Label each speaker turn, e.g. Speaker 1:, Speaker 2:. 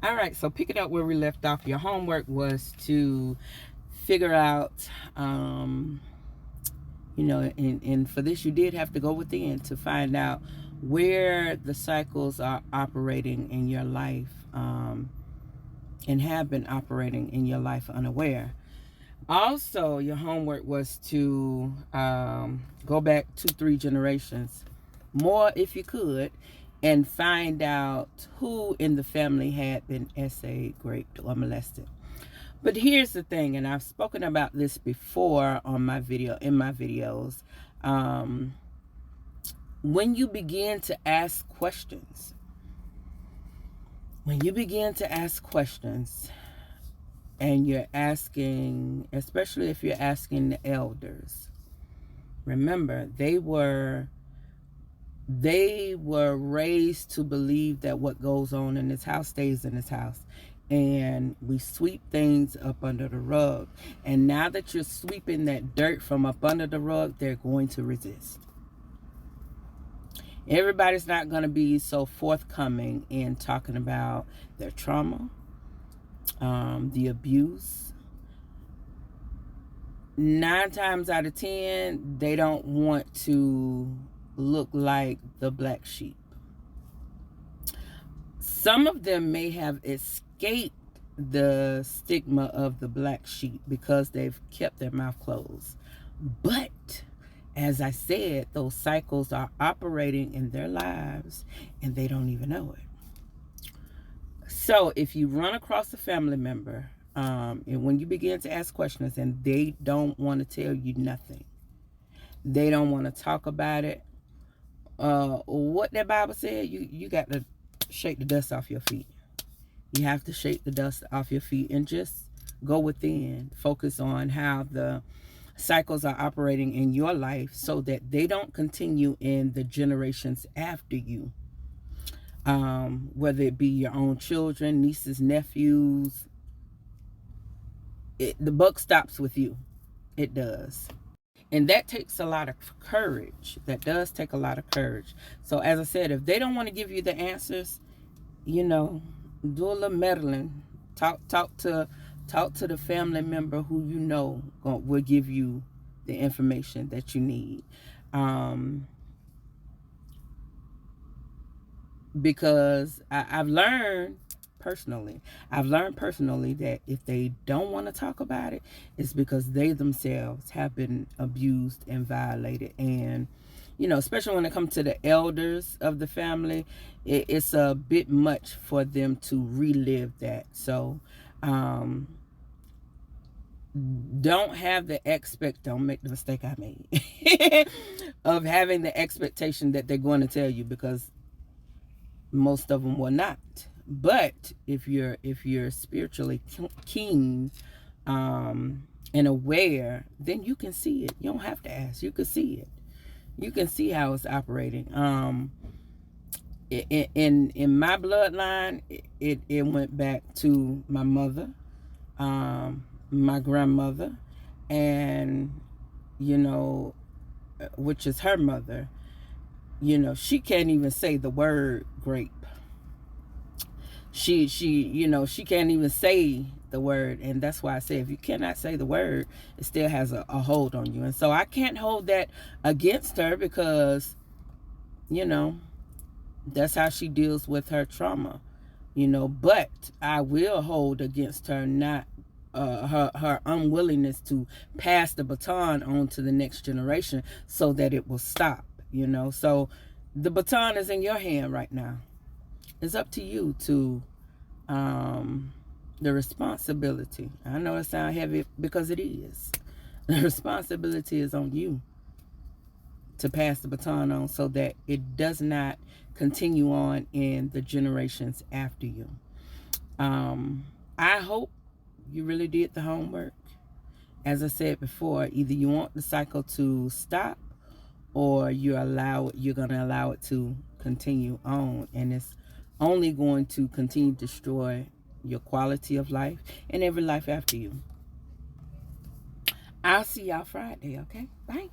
Speaker 1: All right, so picking up where we left off, your homework was to figure out, and for this you did have to go within to find out where the cycles are operating in your life, and have been operating in your life unaware. Also, your homework was to go back 2-3 generations, more if you could, and find out who in the family had been essayed, raped, or molested. But here's the thing, and I've spoken about this before on my videos. When you begin to ask questions, and you're asking, especially if you're asking the elders, remember they were raised to believe that what goes on in this house stays in this house, and we sweep things up under the rug. And now that you're sweeping that dirt from up under the rug, they're going to resist. Everybody's not going to be so forthcoming in talking about their trauma, the abuse. 9 times out of 10, they don't want to look like the black sheep. Some of them may have escaped the stigma of the black sheep because they've kept their mouth closed. But as I said, those cycles are operating in their lives and they don't even know it. So if you run across a family member, and when you begin to ask questions and they don't want to tell you nothing, they don't want to talk about it, what that Bible said, you got to shake the dust off your feet. You have to shake the dust off your feet and just go within. Focus on how the cycles are operating in your life so that they don't continue in the generations after you. Whether it be your own children, nieces, nephews, the buck stops with you. It does. And that takes a lot of courage. That does take a lot of courage. So as I said, if they don't want to give you the answers, do a little meddling. Talk to the family member who will give you the information that you need. Because I've learned personally that if they don't want to talk about it, it's because they themselves have been abused and violated. And especially when it comes to the elders of the family, it's a bit much for them to relive that. So don't make the mistake I made of having the expectation that they're going to tell you, because most of them will not. But if you're spiritually keen and aware, then you can see it. You don't have to ask. You can see it. You can see how it's operating. In my bloodline, it went back to my mother, my grandmother, and which is her mother. She can't even say the word grape. She can't even say the word. And that's why I say, if you cannot say the word, it still has a hold on you. And so I can't hold that against her, because that's how she deals with her trauma. But I will hold against her not her unwillingness to pass the baton on to the next generation so that it will stop. So the baton is in your hand right now. It's up to you to the responsibility. I know it sounds heavy, because it is. The responsibility is on you to pass the baton on so that it does not continue on in the generations after you. I hope you really did the homework. As I said before, either you want the cycle to stop, or you're going to allow it to continue on, and it's only going to continue to destroy your quality of life and every life after you. I'll see y'all Friday, okay? Bye.